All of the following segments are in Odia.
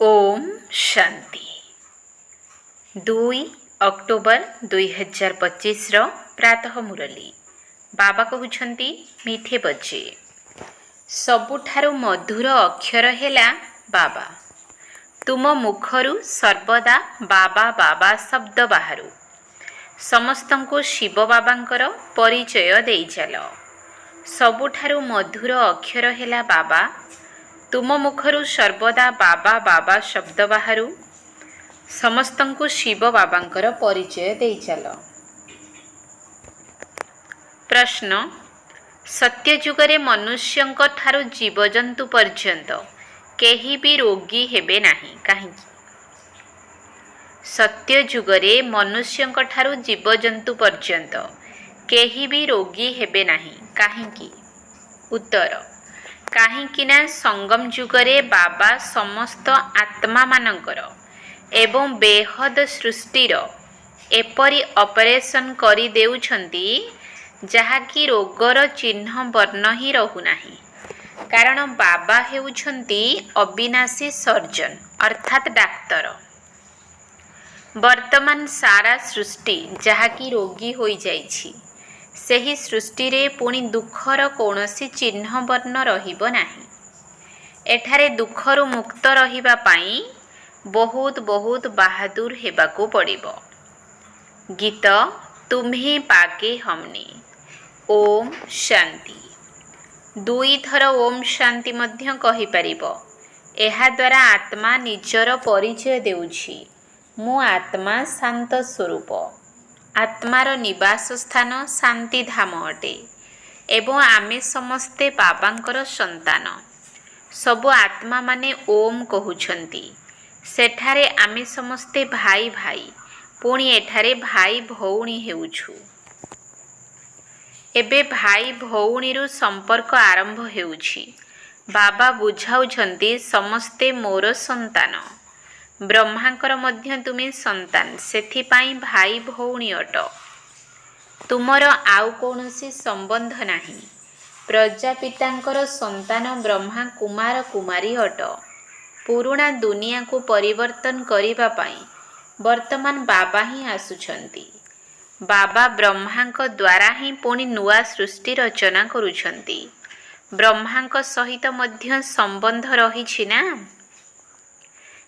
ओम शांति 2 अक्टोबर 2025 प्रातः मुरली बाबा कहउछंती मीठे बच्चे सबुठारु मधुर अक्षर हेला बाबा। तुम मुखरु सर्वदा बाबा बाबा शब्द बाहरु समस्तंको शिव बाबांकर परिचय देई चल। सबुठारु मधुर अक्षर हेला बाबा। तुम मुखरु सर्वदा बाबा बाबा शब्द बाहरु समस्तंको शिव बाबांकर परिचय देई चल। प्रश्न सत्य जुगरे मनुष्यंक ठारु जीवजंतु पर्यंत केही भी रोगी हेबे नाही काहेकि? सत्य जुगरे मनुष्यंक ठारु जीवजंतु पर्यंत केही भी रोगी हेबे नाही काहेकि? उत्तर काहेकि ना संगम जुगरे बाबा समस्त आत्मा मानकर एवं बेहद सृष्टिर एपरी ऑपरेशन करी देउछंती जहाँकि रोगर चिन्ह वर्ण ही रहु नाही। कारण बाबा हेउछंती अविनाशी सर्जन अर्थात डाक्तर। वर्तमान सारा सृष्टि जहाँकि रोगी होई जाइछि सेही सृष्टि रे पुणी दुखर कौनसी चिन्ह वर्ण रहिब नाही। एठारे दुखरु मुक्त रहिबा पाई बहुत बहुत बहादुर हेबाकू पड़िबो। गीत तुम्ही पाके हमने। ओम शांति 2 थर ओम शांति मध्य कहि परिबो। एहा द्वारा आत्मा निजर परिचय देउछि मु आत्मा शांत स्वरूप। आत्मार निवास स्थान शांति धाम अटे एवं आमे समस्ते बाबांकर संतान। सबु आत्मा माने ओम कहउछंती। सेठारे आमे समस्ते भाई भाई पुणी एठारे भाई भौणी हेउछु। एबे भाई भौणीरु संपर्क आरंभ हेउछि। बाबा बुझाउछंती समस्ते मोर संतान। ब्रह्मांकर मध्य तुमे संतान सेथिपाई भाई भौणी अट। तुमर आउ कौनसी संबंध नाही। प्रजापितांकर संतान ब्रह्मा कुमार कुमारी अट। पुरुणा दुनिया को परिवर्तन करिबा पाई वर्तमान बाबा ही आसुछंती। बाबा ब्रह्मांक द्वारा ही पुणी नुआ सृष्टि रचना करुछंती। ब्रह्मांक सहित मध्य संबंध रहिछि ना।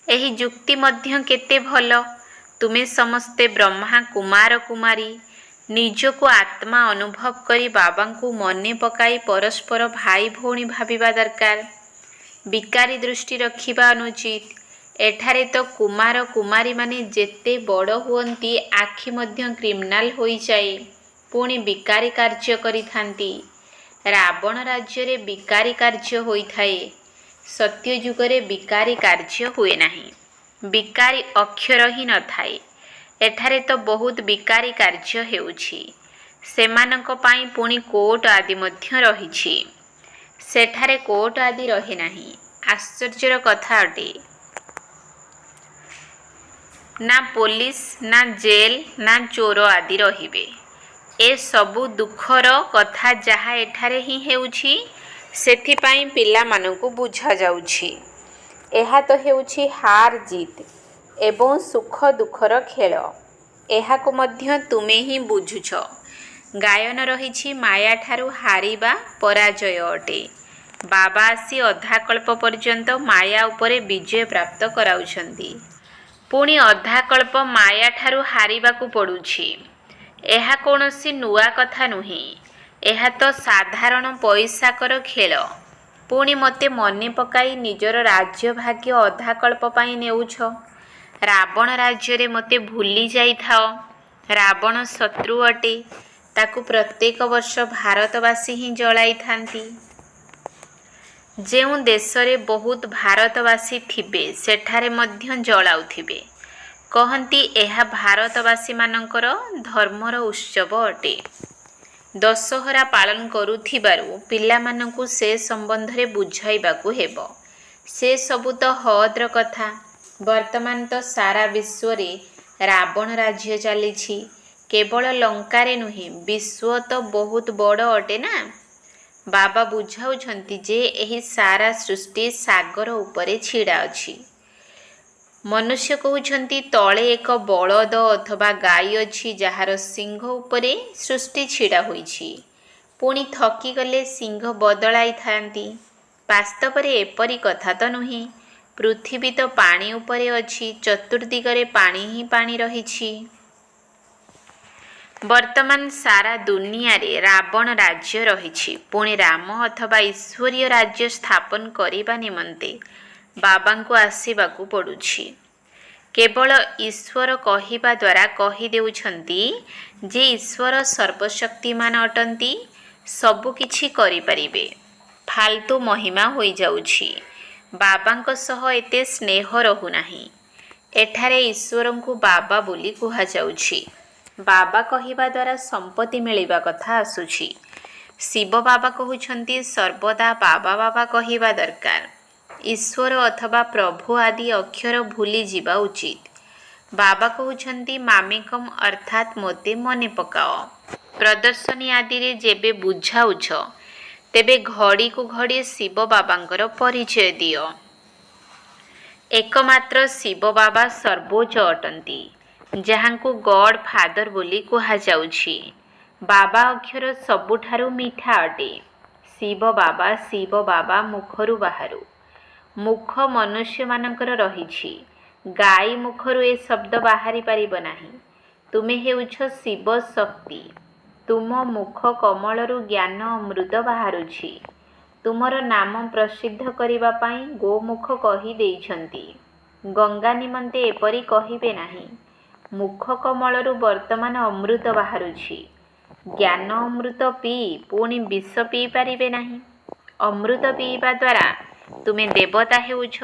एही जुक्ति मध्य केते भल। तुमे समस्ते ब्रह्मा कुमार कुमारी निजको आत्मा अनुभव करी बाबा को मने पकाई परस्पर भाई भौणी भाविबा दरकार। विकारी दृष्टि रखिबा अनुचित। एठारे तो कुमार कुमारी माने जेते बड़ हुअंती आखि मध्य क्रिमिनाल होई जाए पुणी विकारी कार्य करि थांती। रावण राज्य रे विकारी कार्य होई थाए। सत्य जुगरे विकारी कार्य हुए नाही। विकारी अक्षर ही न थाए। एठारे तो बहुत विकारी कार्य हेउछि। सेमानक पाई पुणी कोर्ट आदि मध्य रहिछि। सेठारे कोर्ट आदि रहे नाही। आश्चर्यर कथा अटे। ना पुलिस ना जेल ना चोर आदि रहिबे। ए सबु दुखर कथा जहा एठारे ही हेउछि सेथिपाई पिला मानकु बुझा जाउछि। एहा तो हेउछि हार जीत एवं सुख दुखर खेल। एहा को मध्य तुमे ही बुझुछ। गायन रहिछि माया ठारु हारिबा पराजय अटे। बाबा आसी अधाकल्प पर्यंत माया उपरे विजय प्राप्त कराउछंती। पुणी अधाकल्प माया ठारु हारिबाकू पडुछि। एहा कोनोसी नुआ कथा नुहे। एहा तो साधारण पैसाकर खेल। पुणी मते मने पकाई निजर राज्य भाग्य अधाकल्प पाई नेउछ। रावण राज्य रे मते भूली जाई थाओ। रावण शत्रु अटे। ताकू प्रत्येक वर्ष भारतवासी ही जलाई थांती। जेउ देशरे बहुत भारतवासी थिबे सेठारे मध्य जलाउथिबे। कहंती एहा भारतवासी मानकर धर्मर उत्सव अटे। दशहरा पालन करुथिबारु पिलामानंकु से संबंधरे बुझाइबाकू हेबो। से सबु तो हद्र कथा। वर्तमान तो सारा विश्व रे रावण राज्य चलीछि। केवल लंकारे नुहे विश्व तो बहुत बड़ अटे ना। बाबा बुझाउछंती जे एही सारा सृष्टि सागर उपरे छिड़ा अछि। ମନୁଷ୍ୟ କହୁଛନ୍ତି ତଳେ ଏକ ବଳଦ ଅଥବା ଗାଈ ଅଛି ଯାହାର ସିଂହ ଉପରେ ସୃଷ୍ଟି ଛିଡ଼ା ହୋଇଛି। ପୁଣି ଥକିଗଲେ ସିଂହ ବଦଳାଇଥାନ୍ତି। ବାସ୍ତବରେ ଏପରି କଥା ତ ନୁହେଁ। ପୃଥିବୀ ତ ପାଣି ଉପରେ ଅଛି, ଚତୁର୍ଦିଗରେ ପାଣି ହିଁ ପାଣି ରହିଛି। ବର୍ତ୍ତମାନ ସାରା ଦୁନିଆରେ ରାବଣ ରାଜ୍ୟ ରହିଛି। ପୁଣି ରାମ ଅଥବା ଈଶ୍ୱରୀୟ ରାଜ୍ୟ ସ୍ଥାପନ କରିବା ନିମନ୍ତେ ବାବାଙ୍କୁ ଆସିବାକୁ ପଡ଼ୁଛି। କେବଳ ଈଶ୍ୱର କହିବା ଦ୍ୱାରା କହିଦେଉଛନ୍ତି ଯେ ଈଶ୍ୱର ସର୍ବଶକ୍ତିମାନ ଅଟନ୍ତି, ସବୁ କିଛି କରିପାରିବେ। ଫାଲତୁ ମହିମା ହୋଇଯାଉଛି। ବାବାଙ୍କ ସହ ଏତେ ସ୍ନେହ ରହୁନାହିଁ। ଏଠାରେ ଈଶ୍ୱରଙ୍କୁ ବାବା ବୋଲି କୁହାଯାଉଛି। ବାବା କହିବା ଦ୍ୱାରା ସମ୍ପତ୍ତି ମିଳିବା କଥା ଆସୁଛି। ଶିବ ବାବା କହୁଛନ୍ତି ସର୍ବଦା ବାବା ବାବା କହିବା ଦରକାର। ଈଶ୍ୱର ଅଥବା ପ୍ରଭୁ ଆଦି ଅକ୍ଷର ଭୁଲି ଯିବା ଉଚିତ। ବାବା କହୁଛନ୍ତି ମାମେକମ୍ ଅର୍ଥାତ୍ ମୋତେ ମନେ ପକାଅ। ପ୍ରଦର୍ଶନୀ ଆଦିରେ ଯେବେ ବୁଝାଉଛ ତେବେ ଘଡ଼ିକୁ ଘଡ଼ି ଶିବ ବାବାଙ୍କର ପରିଚୟ ଦିଅ। ଏକମାତ୍ର ଶିବ ବାବା ସର୍ବୋଚ୍ଚ ଅଟନ୍ତି, ଯାହାଙ୍କୁ ଗଡ୍ ଫାଦର ବୋଲି କୁହାଯାଉଛି। ବାବା ଅକ୍ଷର ସବୁଠାରୁ ମିଠା ଅଟେ। ଶିବ ବାବା ମୁଖରୁ ବାହାରୁ। ମୁଖ ମନୁଷ୍ୟମାନଙ୍କର ରହିଛି। ଗାଈ ମୁଖରୁ ଏ ଶବ୍ଦ ବାହାରି ପାରିବ ନାହିଁ। ତୁମେ ହେଉଛ ଶିବ ଶକ୍ତି। ତୁମ ମୁଖ କମଳରୁ ଜ୍ଞାନ ଅମୃତ ବାହାରୁଛି। ତୁମର ନାମ ପ୍ରସିଦ୍ଧ କରିବା ପାଇଁ ଗୋମୁଖ କହି ଦେଇଛନ୍ତି। ଗଙ୍ଗା ନିମନ୍ତେ ଏପରି କହିବେ ନାହିଁ। ମୁଖ କମଳରୁ ବର୍ତ୍ତମାନ ଅମୃତ ବାହାରୁଛି। ଜ୍ଞାନ ଅମୃତ ପିଇ ପୁଣି ବିଷ ପିଇ ପାରିବେ ନାହିଁ। ଅମୃତ ପିଇବା ଦ୍ୱାରା ତୁମେ ଦେବତା ହେଉଛ।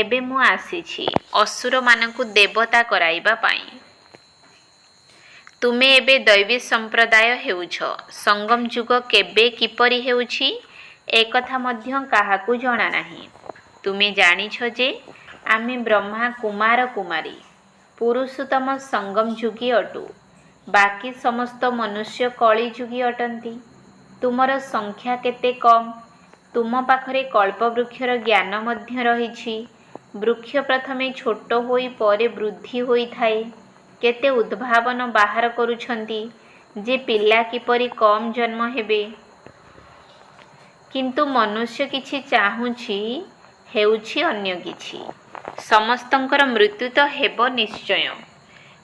ଏବେ ମୁଁ ଆସିଛି ଅସୁରମାନଙ୍କୁ ଦେବତା କରାଇବା ପାଇଁ। ତୁମେ ଏବେ ଦୈବୀ ସମ୍ପ୍ରଦାୟ ହେଉଛ। ସଙ୍ଗମ ଯୁଗ କେବେ କିପରି ହେଉଛି ଏକଥା ମଧ୍ୟ କାହାକୁ ଜଣା ନାହିଁ। ତୁମେ ଜାଣିଛ ଯେ ଆମେ ବ୍ରହ୍ମା କୁମାର କୁମାରୀ ପୁରୁଷୋତ୍ତମ ସଙ୍ଗମ ଯୁଗୀ ଅଟୁ। ବାକି ସମସ୍ତ ମନୁଷ୍ୟ କଳି ଯୁଗୀ ଅଟନ୍ତି। ତୁମର ସଂଖ୍ୟା କେତେ କମ୍। ତୁମ ପାଖରେ କଳ୍ପବୃକ୍ଷର ଜ୍ଞାନ ମଧ୍ୟ ରହିଛି। ବୃକ୍ଷ ପ୍ରଥମେ ଛୋଟ ହୋଇ ପରେ ବୃଦ୍ଧି ହୋଇଥାଏ। କେତେ ଉଦ୍ଭାବନ ବାହାର କରୁଛନ୍ତି ଯେ ପିଲା କିପରି କମ୍ ଜନ୍ମ ହେବେ। କିନ୍ତୁ ମନୁଷ୍ୟ କିଛି ଚାହୁଁଛି, ହେଉଛି ଅନ୍ୟ କିଛି। ସମସ୍ତଙ୍କର ମୃତ୍ୟୁ ତ ହେବ ନିଶ୍ଚୟ।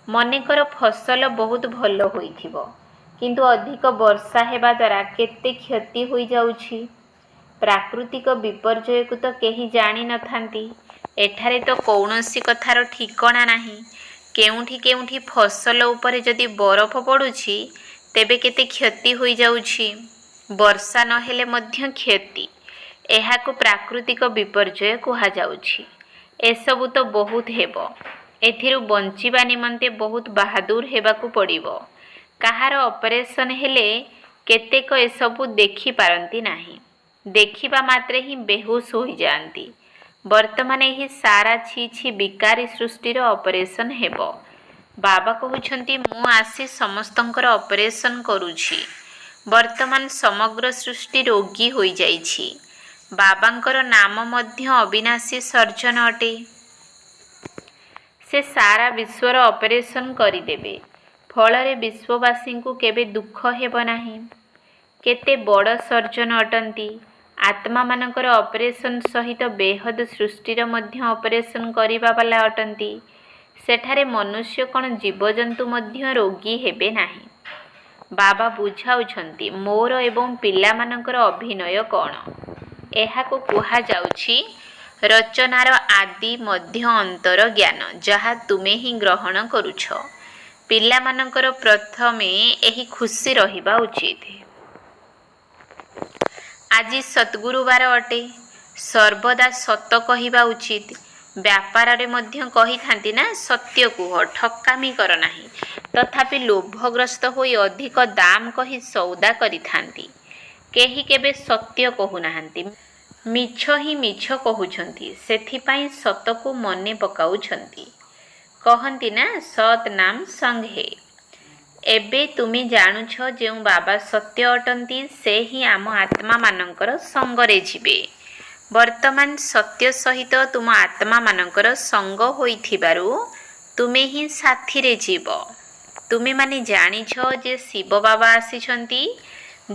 ମନେକର ଫସଲ ବହୁତ ଭଲ ହୋଇଥିବ, କିନ୍ତୁ ଅଧିକ ବର୍ଷା ହେବା ଦ୍ୱାରା କେତେ କ୍ଷତି ହୋଇଯାଉଛି। ପ୍ରାକୃତିକ ବିପର୍ଯ୍ୟୟକୁ ତ କେହି ଜାଣିନଥାନ୍ତି। ଏଠାରେ ତ କୌଣସି କଥାର ଠିକଣା ନାହିଁ। କେଉଁଠି କେଉଁଠି ଫସଲ ଉପରେ ଯଦି ବରଫ ପଡ଼ୁଛି ତେବେ କେତେ କ୍ଷତି ହୋଇଯାଉଛି। ବର୍ଷା ନହେଲେ ମଧ୍ୟ କ୍ଷତି। ଏହାକୁ ପ୍ରାକୃତିକ ବିପର୍ଯ୍ୟୟ କୁହାଯାଉଛି। ଏସବୁ ତ ବହୁତ ହେବ। ଏଥିରୁ ବଞ୍ଚିବା ନିମନ୍ତେ ବହୁତ ବାହାଦୁର ହେବାକୁ ପଡ଼ିବ। କାହାର ଅପରେସନ ହେଲେ କେତେକ ଏସବୁ ଦେଖିପାରନ୍ତି ନାହିଁ। ଦେଖିବା ମାତ୍ରେ ହିଁ ବେହୁଶ ହୋଇଯାଆନ୍ତି। ବର୍ତ୍ତମାନ ଏହି ସାରା ଛି ଛି ବିକାରୀ ସୃଷ୍ଟିର ଅପରେସନ ହେବ। ବାବା କହୁଛନ୍ତି ମୁଁ ଆସି ସମସ୍ତଙ୍କର ଅପରେସନ କରୁଛି। ବର୍ତ୍ତମାନ ସମଗ୍ର ସୃଷ୍ଟି ରୋଗୀ ହୋଇଯାଇଛି। ବାବାଙ୍କର ନାମ ମଧ୍ୟ ଅବିନାଶୀ ସର୍ଜନ ଅଟେ। ସେ ସାରା ବିଶ୍ୱର ଅପରେସନ କରିଦେବେ। ଫଳରେ ବିଶ୍ୱବାସୀଙ୍କୁ କେବେ ଦୁଃଖ ହେବ ନାହିଁ। କେତେ ବଡ଼ ସର୍ଜନ ଅଟନ୍ତି। ଆତ୍ମାମାନଙ୍କର ଅପରେସନ ସହିତ ବେହଦ ସୃଷ୍ଟିର ମଧ୍ୟ ଅପରେସନ କରିବା ବାଲା ଅଟନ୍ତି। ସେଠାରେ ମନୁଷ୍ୟ କ'ଣ ଜୀବଜନ୍ତୁ ମଧ୍ୟ ରୋଗୀ ହେବେ ନାହିଁ। ବାବା ବୁଝାଉଛନ୍ତି ମୋର ଏବଂ ପିଲାମାନଙ୍କର ଅଭିନୟ କ'ଣ। ଏହାକୁ କୁହାଯାଉଛି ରଚନାର ଆଦି ମଧ୍ୟ ଅନ୍ତର ଜ୍ଞାନ, ଯାହା ତୁମେ ହିଁ ଗ୍ରହଣ କରୁଛ। ପିଲାମାନଙ୍କର ପ୍ରଥମେ ଏହି ଖୁସି ରହିବା ଉଚିତ। ଆଜି ସଦ୍ଗୁରୁବାର ଅଟେ। ସର୍ବଦା ସତ କହିବା ଉଚିତ। ବ୍ୟାପାରରେ ମଧ୍ୟ କହିଥାନ୍ତି ନା, ସତ୍ୟ କୁହ, ଠକାମି କର ନାହିଁ। ତଥାପି ଲୋଭଗ୍ରସ୍ତ ହୋଇ ଅଧିକ ଦାମ କହି ସଉଦା କରିଥାନ୍ତି। କେହି କେବେ ସତ୍ୟ କହୁନାହାନ୍ତି, ମିଛ ହିଁ ମିଛ କହୁଛନ୍ତି। ସେଥିପାଇଁ ସତକୁ ମନେ ପକାଉଛନ୍ତି। କହନ୍ତି ନା ସତ୍ ନାମ ସଙ୍ଗ ହେ। ଏବେ ତୁମେ ଜାଣୁଛ ଯେଉଁ ବାବା ସତ୍ୟ ଅଟନ୍ତି ସେ ହିଁ ଆମ ଆତ୍ମାମାନଙ୍କର ସଙ୍ଗରେ ଯିବେ। ବର୍ତ୍ତମାନ ସତ୍ୟ ସହିତ ତୁମ ଆତ୍ମା ମାନଙ୍କର ସଙ୍ଗ ହୋଇଥିବାରୁ ତୁମେ ହିଁ ସାଥିରେ ଯିବ। ତୁମେମାନେ ଜାଣିଛ ଯେ ଶିବ ବାବା ଆସିଛନ୍ତି,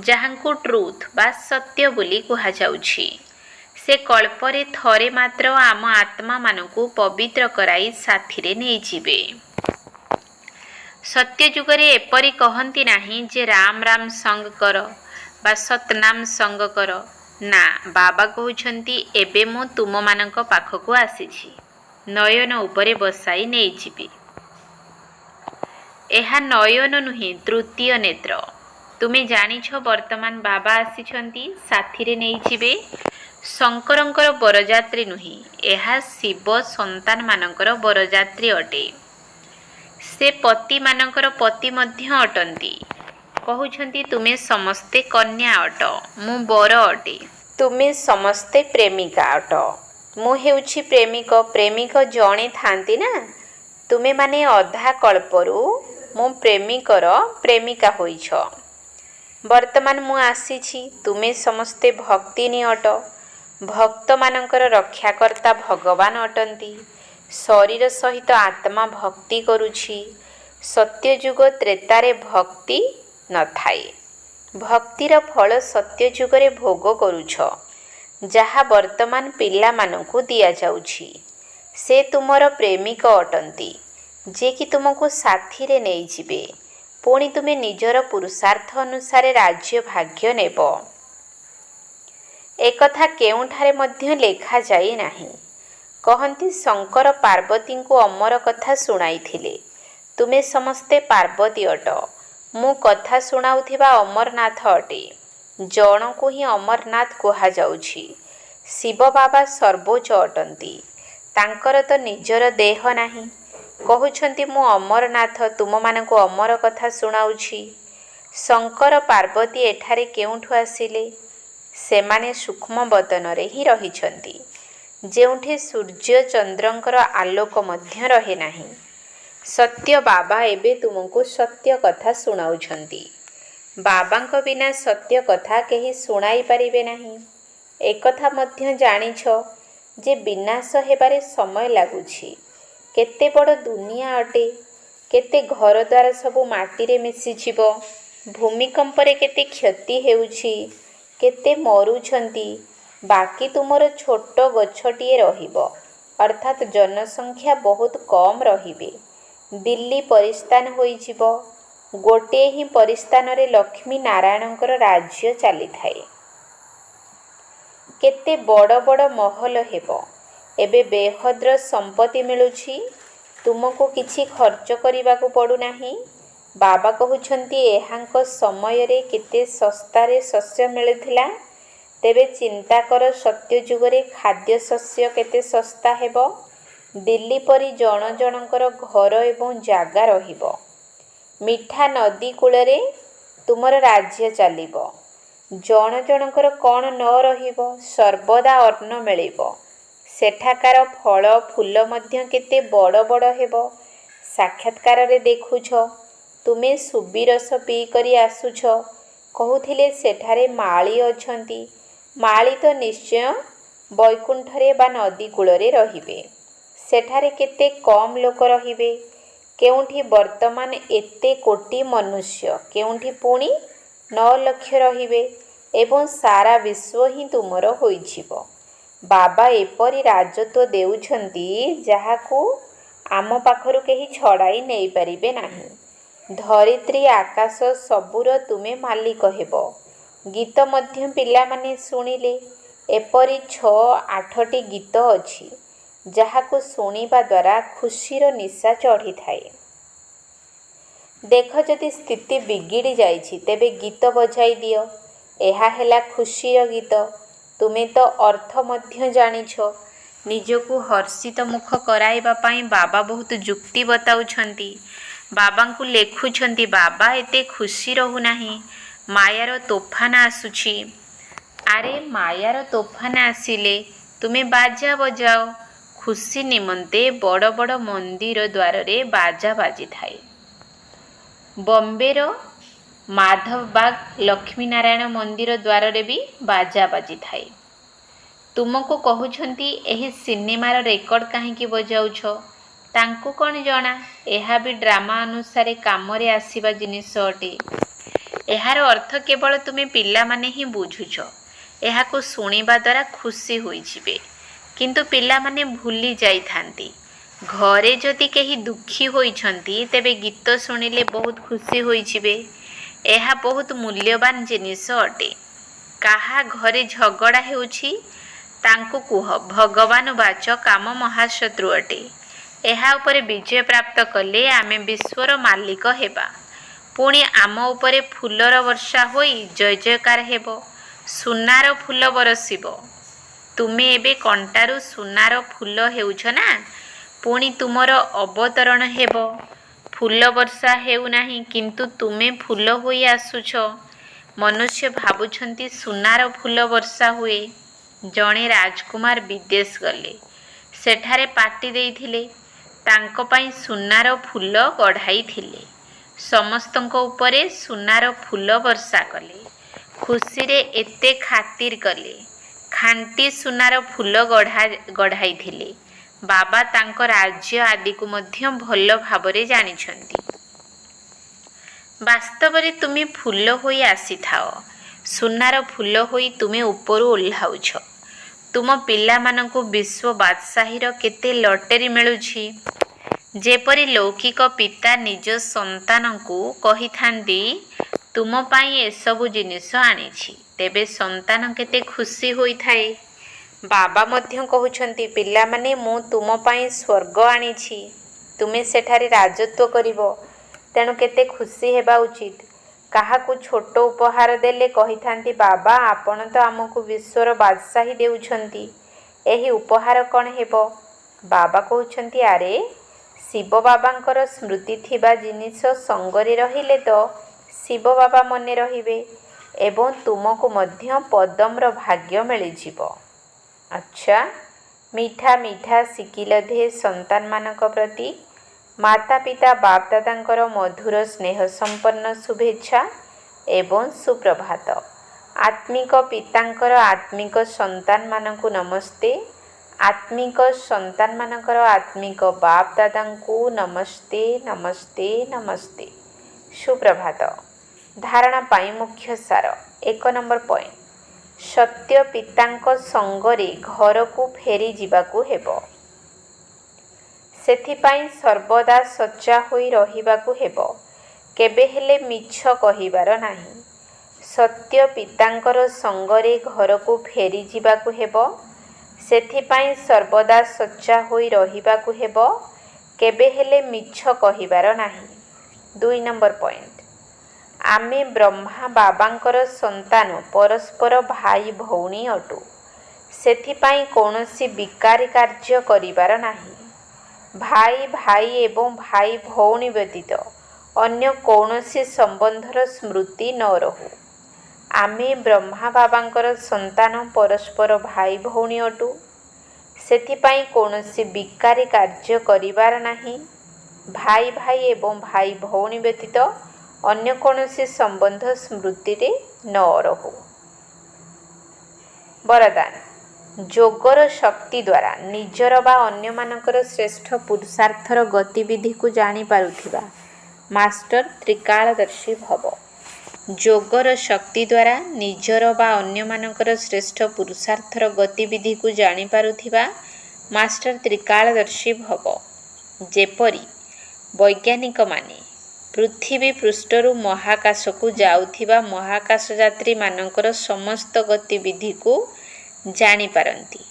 ଯାହାଙ୍କୁ ଟ୍ରୁଥ୍ ବା ସତ୍ୟ ବୋଲି କୁହାଯାଉଛି। ସେ କଳ୍ପରେ ଥରେ ମାତ୍ର ଆମ ଆତ୍ମାମାନଙ୍କୁ ପବିତ୍ର କରାଇ ସାଥିରେ ନେଇଯିବେ। ସତ୍ୟ ଯୁଗରେ ଏପରି କହନ୍ତି ନାହିଁ ଯେ ରାମ ରାମ ସଙ୍ଗ କର ବା ସତନାମ ସଙ୍ଗ କର। ନା, ବାବା କହୁଛନ୍ତି ଏବେ ମୁଁ ତୁମମାନଙ୍କ ପାଖକୁ ଆସିଛି, ନୟନ ଉପରେ ବସାଇ ନେଇଯିବି। ଏହା ନୟନ ନୁହେଁ, ତୃତୀୟ ନେତ୍ର। ତୁମେ ଜାଣିଛ ବର୍ତ୍ତମାନ ବାବା ଆସିଛନ୍ତି, ସାଥିରେ ନେଇଯିବେ। ଶଙ୍କରଙ୍କର ବରଯାତ୍ରୀ ନୁହେଁ, ଏହା ଶିବ ସନ୍ତାନମାନଙ୍କର ବରଯାତ୍ରୀ ଅଟେ। ସେ ପତିମାନଙ୍କର ପତି ମଧ୍ୟ ଅଟନ୍ତି। କହୁଛନ୍ତି ତୁମେ ସମସ୍ତେ କନ୍ୟା ଅଟ, ମୁଁ ବର ଅଟେ। ତୁମେ ସମସ୍ତେ ପ୍ରେମିକା ଅଟ, ମୁଁ ହେଉଛି ପ୍ରେମିକ। ପ୍ରେମିକ ଜଣେ ଥାନ୍ତି ନା। ତୁମେମାନେ ଅଧା କଳ୍ପରୁ ମୁଁ ପ୍ରେମିକର ପ୍ରେମିକା ହୋଇଛ। ବର୍ତ୍ତମାନ ମୁଁ ଆସିଛି, ତୁମେ ସମସ୍ତେ ଭକ୍ତିନୀ ଅଟ। ଭକ୍ତମାନଙ୍କର ରକ୍ଷାକର୍ତ୍ତା ଭଗବାନ ଅଟନ୍ତି। ଶରୀର ସହିତ ଆତ୍ମା ଭକ୍ତି କରୁଛି। ସତ୍ୟଯୁଗ ତ୍ରେତାରେ ଭକ୍ତି ନଥାଏ। ଭକ୍ତିର ଫଳ ସତ୍ୟଯୁଗରେ ଭୋଗ କରୁଛ, ଯାହା ବର୍ତ୍ତମାନ ପିଲାମାନଙ୍କୁ ଦିଆଯାଉଛି। ସେ ତୁମର ପ୍ରେମିକ ଅଟନ୍ତି, ଯିଏକି ତୁମକୁ ସାଥିରେ ନେଇଯିବେ। ପୁଣି ତୁମେ ନିଜର ପୁରୁଷାର୍ଥ ଅନୁସାରେ ରାଜ୍ୟ ଭାଗ୍ୟ ନେବ। ଏକଥା କେଉଁଠାରେ ମଧ୍ୟ ଲେଖାଯାଇ ନାହିଁ। କହନ୍ତି ଶଙ୍କର ପାର୍ବତୀଙ୍କୁ ଅମର କଥା ଶୁଣାଇଥିଲେ। ତୁମେ ସମସ୍ତେ ପାର୍ବତୀ ଅଟ, ମୁଁ କଥା ଶୁଣାଉଥିବା ଅମରନାଥ ଅଟେ। ଜଣକୁ ହିଁ ଅମରନାଥ କୁହାଯାଉଛି। ଶିବ ବାବା ସର୍ବୋଚ୍ଚ ଅଟନ୍ତି। ତାଙ୍କର ତ ନିଜର ଦେହ ନାହିଁ। କହୁଛନ୍ତି ମୁଁ ଅମରନାଥ, ତୁମମାନଙ୍କୁ ଅମର କଥା ଶୁଣାଉଛି। ଶଙ୍କର ପାର୍ବତୀ ଏଠାରେ କେଉଁଠୁ ଆସିଲେ? ସେମାନେ ସୂକ୍ଷ୍ମ ବଦନରେ ହିଁ ରହିଛନ୍ତି, ଯେଉଁଠି ସୂର୍ଯ୍ୟ ଚନ୍ଦ୍ରଙ୍କର ଆଲୋକ ମଧ୍ୟ ରହେ ନାହିଁ। ସତ୍ୟ ବାବା ଏବେ ତୁମକୁ ସତ୍ୟ କଥା ଶୁଣାଉଛନ୍ତି। ବାବାଙ୍କ ବିନା ସତ୍ୟ କଥା କେହି ଶୁଣାଇ ପାରିବେ ନାହିଁ। ଏକଥା ମଧ୍ୟ ଜାଣିଛ ଯେ ବିନାଶ ହେବାରେ ସମୟ ଲାଗୁଛି। କେତେ ବଡ଼ ଦୁନିଆ ଅଟେ। କେତେ ଘରଦ୍ୱାର ସବୁ ମାଟିରେ ମିଶିଯିବ। ଭୂମିକମ୍ପରେ କେତେ କ୍ଷତି ହେଉଛି, କେତେ ମରୁଛନ୍ତି। ବାକି ତୁମର ଛୋଟ ଗଛଟିଏ ରହିବ, ଅର୍ଥାତ୍ ଜନସଂଖ୍ୟା ବହୁତ କମ୍ ରହିବେ। ଦିଲ୍ଲୀ ପରିସ୍ଥାନ ହୋଇଯିବ। ଗୋଟିଏ ହିଁ ପରିସ୍ଥାନରେ ଲକ୍ଷ୍ମୀ ନାରାୟଣଙ୍କର ରାଜ୍ୟ ଚାଲିଥାଏ। କେତେ ବଡ଼ ବଡ଼ ମହଲ ହେବ। ଏବେ ବେହଦ୍ର ସମ୍ପତ୍ତି ମିଳୁଛି। ତୁମକୁ କିଛି ଖର୍ଚ୍ଚ କରିବାକୁ ପଡ଼ୁନାହିଁ। ବାବା କହୁଛନ୍ତି ଏହାଙ୍କ ସମୟରେ କେତେ ଶସ୍ତାରେ ଶସ୍ୟ ମିଳୁଥିଲା। ତେବେ ଚିନ୍ତା କର ସତ୍ୟ ଯୁଗରେ ଖାଦ୍ୟଶସ୍ୟ କେତେ ଶସ୍ତା ହେବ। ଦିଲ୍ଲୀ ପରି ଜଣ ଜଣଙ୍କର ଘର ଏବଂ ଜାଗା ରହିବ। ମିଠା ନଦୀ କୂଳରେ ତୁମର ରାଜ୍ୟ ଚାଲିବ। ଜଣ ଜଣଙ୍କର କ'ଣ ନ ରହିବ, ସର୍ବଦା ଅନ୍ନ ମିଳିବ। ସେଠାକାର ଫଳ ଫୁଲ ମଧ୍ୟ କେତେ ବଡ଼ ବଡ଼ ହେବ। ସାକ୍ଷାତକାରରେ ଦେଖୁଛ, ତୁମେ ସୁବିରସ ପିଇକରି ଆସୁଛ। କହୁଥିଲେ ସେଠାରେ ମାଳି ଅଛନ୍ତି। ମାଳି ତ ନିଶ୍ଚୟ ବୈକୁଣ୍ଠରେ ବା ନଦୀ କୂଳରେ ରହିବେ। ସେଠାରେ କେତେ କମ୍ ଲୋକ ରହିବେ। କେଉଁଠି ବର୍ତ୍ତମାନ ଏତେ କୋଟି ମନୁଷ୍ୟ, କେଉଁଠି ପୁଣି 9 ଲକ୍ଷ ରହିବେ ଏବଂ ସାରା ବିଶ୍ୱ ହିଁ ତୁମର ହୋଇଯିବ। ବାବା ଏପରି ରାଜତ୍ୱ ଦେଉଛନ୍ତି ଯାହାକୁ ଆମ ପାଖରୁ କେହି ଛଡ଼ାଇ ନେଇପାରିବେ ନାହିଁ। ଧରିତ୍ରୀ ଆକାଶ ସବୁର ତୁମେ ମାଲିକ ହେବ। ଗୀତ ମଧ୍ୟ ପିଲାମାନେ ଶୁଣିଲେ। ଏପରି 6-8ଟି ଗୀତ ଅଛି, ଯାହାକୁ ଶୁଣିବା ଦ୍ୱାରା ଖୁସିର ନିଶା ଚଢ଼ିଥାଏ। ଦେଖ ଯଦି ସ୍ଥିତି ବିଗିଡ଼ି ଯାଇଛି, ତେବେ ଗୀତ ବଜାଇ ଦିଅ। ଏହା ହେଲା ଖୁସିର ଗୀତ। ତୁମେ ତ ଅର୍ଥ ମଧ୍ୟ ଜାଣିଛ। ନିଜକୁ ହର୍ଷିତ ମୁଖ କରାଇବା ପାଇଁ ବାବା ବହୁତ ଯୁକ୍ତି ବତାଉଛନ୍ତି। ବାବାଙ୍କୁ ଲେଖୁଛନ୍ତି, ବାବା ଏତେ ଖୁସି ରହୁନାହିଁ, ମାୟାର ତୋଫାନ ଆସୁଛି। ଆରେ ମାୟାର ତୋଫାନ ଆସିଲେ ତୁମେ ବାଜା ବଜାଅ। ଖୁସି ନିମନ୍ତେ ବଡ଼ ବଡ଼ ମନ୍ଦିର ଦ୍ୱାରରେ ବାଜା ବାଜିଥାଏ। ବମ୍ବେର ମାଧବବାଗ ଲକ୍ଷ୍ମୀନାରାୟଣ ମନ୍ଦିର ଦ୍ୱାରରେ ବି ବାଜା ବାଜିଥାଏ। ତୁମକୁ କହୁଛନ୍ତି ଏହି ସିନେମାର ରେକର୍ଡ଼ କାହିଁକି ବଜାଉଛ? ତାଙ୍କୁ କ'ଣ ଜଣା ଏହା ବି ଡ୍ରାମା ଅନୁସାରେ କାମରେ ଆସିବା ଜିନିଷ ଅଟେ। ଏହାର ଅର୍ଥ କେବଳ ତୁମେ ପିଲାମାନେ ହିଁ ବୁଝୁଛ। ଏହାକୁ ଶୁଣିବା ଦ୍ୱାରା ଖୁସି ହୋଇଯିବେ, କିନ୍ତୁ ପିଲାମାନେ ଭୁଲି ଯାଇଥାନ୍ତି। ଘରେ ଯଦି କେହି ଦୁଃଖୀ ହୋଇଛନ୍ତି ତେବେ ଗୀତ ଶୁଣିଲେ ବହୁତ ଖୁସି ହୋଇଯିବେ। ଏହା ବହୁତ ମୂଲ୍ୟବାନ ଜିନିଷ ଅଟେ। କାହା ଘରେ ଝଗଡ଼ା ହେଉଛି ତାଙ୍କୁ କୁହ ଭଗବାନ ବାଚ କାମ ମହାଶତ୍ରୁ ଅଟେ। ଏହା ଉପରେ ବିଜୟ ପ୍ରାପ୍ତ କଲେ ଆମେ ବିଶ୍ୱର ମାଲିକ ହେବା। ପୁଣି ଆମ ଉପରେ ଫୁଲର ବର୍ଷା ହୋଇ ଜୟ ଜୟକାର ହେବ, ସୁନାର ଫୁଲ ବରସିବ। ତୁମେ ଏବେ କଣ୍ଟାରୁ ସୁନାର ଫୁଲ ହେଉଛ ନା, ପୁଣି ତୁମର ଅବତରଣ ହେବ। ଫୁଲ ବର୍ଷା ହେଉନାହିଁ, କିନ୍ତୁ ତୁମେ ଫୁଲ ହୋଇ ଆସୁଛ। ମନୁଷ୍ୟ ଭାବୁଛନ୍ତି ସୁନାର ଫୁଲ ବର୍ଷା ହୁଏ। ଜଣେ ରାଜକୁମାର ବିଦେଶ ଗଲେ, ସେଠାରେ ପାର୍ଟି ଦେଇଥିଲେ। ତାଙ୍କ ପାଇଁ ସୁନାର ଫୁଲ ଗଢ଼ାଇଥିଲେ। ସମସ୍ତଙ୍କ ଉପରେ ସୁନାର ଫୁଲ ବର୍ଷା କଲେ। ଖୁସିରେ ଏତେ ଖାତିର କଲେ। ଖାଣ୍ଟି ସୁନାର ଫୁଲ ଗଢ଼ାଇଥିଲେ। ବାବା ତାଙ୍କ ରାଜ୍ୟ ଆଦିକୁ ମଧ୍ୟ ଭଲ ଭାବରେ ଜାଣିଛନ୍ତି। ବାସ୍ତବରେ ତୁମେ ଫୁଲ ହୋଇ ଆସିଥାଅ। ସୁନାର ଫୁଲ ହୋଇ ତୁମେ ଉପରୁ ଓହ୍ଲାଉଛ। ତୁମ ପିଲାମାନଙ୍କୁ ବିଶ୍ୱ ବାଦଶାହୀର କେତେ ଲଟେରୀ ମିଳୁଛି। ଯେପରି ଲୌକିକ ପିତା ନିଜ ସନ୍ତାନଙ୍କୁ କହିଥାନ୍ତି, ତୁମ ପାଇଁ ଏସବୁ ଜିନିଷ ଆଣିଛି, ତେବେ ସନ୍ତାନ କେତେ ଖୁସି ହୋଇଥାଏ। ବାବା ମଧ୍ୟ କହୁଛନ୍ତି, ପିଲାମାନେ ମୁଁ ତୁମ ପାଇଁ ସ୍ୱର୍ଗ ଆଣିଛି। ତୁମେ ସେଠାରେ ରାଜତ୍ୱ କରିବ, ତେଣୁ କେତେ ଖୁସି ହେବା ଉଚିତ। କାହାକୁ ଛୋଟ ଉପହାର ଦେଲେ କହିଥାନ୍ତି, ବାବା ଆପଣ ତ ଆମକୁ ବିଶ୍ୱର ବାଦଶାହୀ ଦେଉଛନ୍ତି, ଏହି ଉପହାର କ'ଣ ହେବ? ବାବା କହୁଛନ୍ତି, ଆରେ ଶିବ ବାବାଙ୍କର ସ୍ମୃତି ଥିବା ଜିନିଷ ସଙ୍ଗରେ ରହିଲେ ତ ଶିବ ବାବା ମନେ ରହିବେ ଏବଂ ତୁମକୁ ମଧ୍ୟ ପଦମ୍ର ଭାଗ୍ୟ ମିଳିଯିବ। ଆଚ୍ଛା, ମିଠା ମିଠା ଶିକିଲଧେ ସନ୍ତାନମାନଙ୍କ ପ୍ରତି ମାତା ପିତା ବାପ ଦାଦାଙ୍କର ମଧୁର ସ୍ନେହ ସମ୍ପନ୍ନ ଶୁଭେଚ୍ଛା ଏବଂ ସୁପ୍ରଭାତ। ଆତ୍ମିକ ପିତାଙ୍କର ଆତ୍ମିକ ସନ୍ତାନମାନଙ୍କୁ ନମସ୍ତେ। ଆତ୍ମିକ ସନ୍ତାନମାନଙ୍କର ଆତ୍ମିକ ବାପ ଦାଦାଙ୍କୁ ନମସ୍ତେ ନମସ୍ତେ ନମସ୍ତେ। ସୁପ୍ରଭାତ। ଧାରଣା ପାଇଁ ମୁଖ୍ୟ ସାର। 1 ନମ୍ବର ପଏଣ୍ଟ, ସତ୍ୟ ପିତାଙ୍କ ସଙ୍ଗରେ ଘରକୁ ଫେରି ଯିବାକୁ ହେବ। ସେଥିପାଇଁ ସର୍ବଦା ସଚ୍ଚା ହୋଇ ରହିବାକୁ ହେବ। କେବେ ହେଲେ ମିଛ କହିବାର ନାହିଁ। ସତ୍ୟ ପିତାଙ୍କର ସଙ୍ଗରେ ଘରକୁ ଫେରି ଯିବାକୁ ହେବ। ସେଥିପାଇଁ ସର୍ବଦା ସଚ୍ଚା ହୋଇ ରହିବାକୁ ହେବ। କେବେ ହେଲେ ମିଛ କହିବାର ନାହିଁ। 2 ନମ୍ବର ପଏଣ୍ଟ, ଆମେ ବ୍ରହ୍ମା ବାବାଙ୍କର ସନ୍ତାନ ପରସ୍ପର ଭାଇ ଭଉଣୀ ଅଟୁ। ସେଥିପାଇଁ କୌଣସି ବିକାରୀ କାର୍ଯ୍ୟ କରିବାର ନାହିଁ। ଭାଇ ଭାଇ ଏବଂ ଭାଇ ଭଉଣୀ ବ୍ୟତୀତ ଅନ୍ୟ କୌଣସି ସମ୍ବନ୍ଧର ସ୍ମୃତି ନ ରହୁ। ଆମେ ବ୍ରହ୍ମା ବାବାଙ୍କର ସନ୍ତାନ ପରସ୍ପର ଭାଇ ଭଉଣୀ ଅଟୁ। ସେଥିପାଇଁ କୌଣସି ବିକାରୀ କାର୍ଯ୍ୟ କରିବାର ନାହିଁ। ଭାଇ ଭାଇ ଏବଂ ଭାଇ ଭଉଣୀ ବ୍ୟତୀତ ଅନ୍ୟ କୌଣସି ସମ୍ବନ୍ଧ ସ୍ମୃତିରେ ନ ରହୁ। ବରଦାନ। ଯୋଗର ଶକ୍ତି ଦ୍ୱାରା ନିଜର ବା ଅନ୍ୟମାନଙ୍କର ଶ୍ରେଷ୍ଠ ପୁରୁଷାର୍ଥର ଗତିବିଧିକୁ ଜାଣିପାରୁଥିବା ମାଷ୍ଟର ତ୍ରିକାଳଦର୍ଶୀ ଭବ। ଯୋଗର ଶକ୍ତି ଦ୍ୱାରା ନିଜର ବା ଅନ୍ୟମାନଙ୍କର ଶ୍ରେଷ୍ଠ ପୁରୁଷାର୍ଥର ଗତିବିଧିକୁ ଜାଣିପାରୁଥିବା ମାଷ୍ଟର ତ୍ରିକାଳଦର୍ଶୀ ଭବ। ଯେପରି ବୈଜ୍ଞାନିକମାନେ ପୃଥିବୀ ପୃଷ୍ଠରୁ ମହାକାଶକୁ ଯାଉଥିବା ମହାକାଶଯାତ୍ରୀମାନଙ୍କର ସମସ୍ତ ଗତିବିଧିକୁ ଜାଣିପାରନ୍ତି,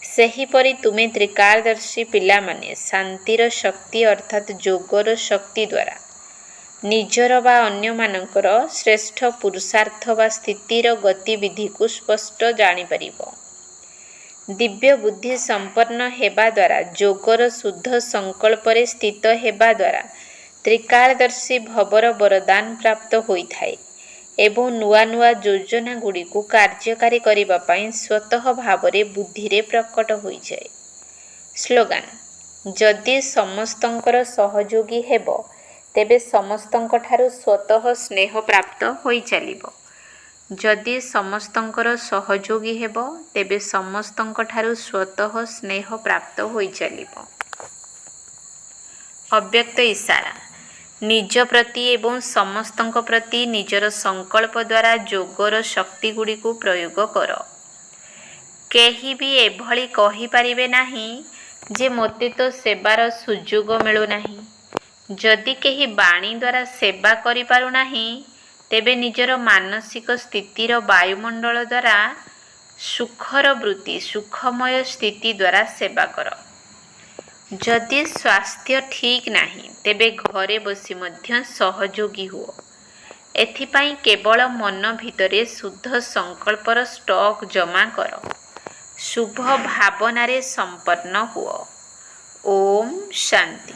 ସେହିପରି ତୁମେ ତ୍ରିକାଳଦର୍ଶୀ ପିଲାମାନେ ଶାନ୍ତିର ଶକ୍ତି ଅର୍ଥାତ୍ ଯୋଗର ଶକ୍ତି ଦ୍ୱାରା ନିଜର ବା ଅନ୍ୟମାନଙ୍କର ଶ୍ରେଷ୍ଠ ପୁରୁଷାର୍ଥ ବା ସ୍ଥିତିର ଗତିବିଧିକୁ ସ୍ପଷ୍ଟ ଜାଣିପାରିବ। ଦିବ୍ୟ ବୁଦ୍ଧି ସମ୍ପନ୍ନ ହେବା ଦ୍ୱାରା ଯୋଗର ଶୁଦ୍ଧ ସଂକଳ୍ପରେ ସ୍ଥିତ ହେବା ଦ୍ୱାରା ତ୍ରିକାଳଦର୍ଶୀ ଭବର ବରଦାନ ପ୍ରାପ୍ତ ହୋଇଥାଏ ଏବଂ ନୂଆ ନୂଆ ଯୋଜନାଗୁଡ଼ିକୁ କାର୍ଯ୍ୟକାରୀ କରିବା ପାଇଁ ସ୍ୱତଃ ଭାବରେ ବୁଦ୍ଧିରେ ପ୍ରକଟ ହୋଇଯାଏ। ସ୍ଲୋଗାନ। ଯଦି ସମସ୍ତଙ୍କର ସହଯୋଗୀ ହେବ ତେବେ ସମସ୍ତଙ୍କଠାରୁ ସ୍ୱତଃ ସ୍ନେହ ପ୍ରାପ୍ତ ହୋଇଚାଲିବ। ଯଦି ସମସ୍ତଙ୍କର ସହଯୋଗୀ ହେବ ତେବେ ସମସ୍ତଙ୍କଠାରୁ ସ୍ୱତଃ ସ୍ନେହ ପ୍ରାପ୍ତ ହୋଇ ଚାଲିବ। ଅବ୍ୟକ୍ତ ଇଶାରା। ନିଜ ପ୍ରତି ଏବଂ ସମସ୍ତଙ୍କ ପ୍ରତି ନିଜର ସଂକଳ୍ପ ଦ୍ୱାରା ଯୋଗର ଶକ୍ତିଗୁଡ଼ିକୁ ପ୍ରୟୋଗ କର। କେହି ବି ଏଭଳି କହିପାରିବେ ନାହିଁ ଯେ ମୋତେ ତ ସେବାର ସୁଯୋଗ ମିଳୁନାହିଁ। ଯଦି କେହି ବାଣୀ ଦ୍ୱାରା ସେବା କରିପାରୁନାହିଁ ତେବେ ନିଜର ମାନସିକ ସ୍ଥିତିର ବାୟୁମଣ୍ଡଳ ଦ୍ୱାରା ସୁଖର ବୃତ୍ତି ସୁଖମୟ ସ୍ଥିତି ଦ୍ୱାରା ସେବା କର। ଯଦି ସ୍ୱାସ୍ଥ୍ୟ ଠିକ୍ ନାହିଁ ତେବେ ଘରେ ବସି ମଧ୍ୟ ସହଯୋଗୀ ହୁଅ। ଏଥିପାଇଁ କେବଳ ମନ ଭିତରେ ଶୁଦ୍ଧ ସଂକଳ୍ପର ଷ୍ଟକ୍ ଜମା କର। ଶୁଭ ଭାବନାରେ ସମ୍ପନ୍ନ ହୁଅ। ଓମ୍ ଶାନ୍ତି।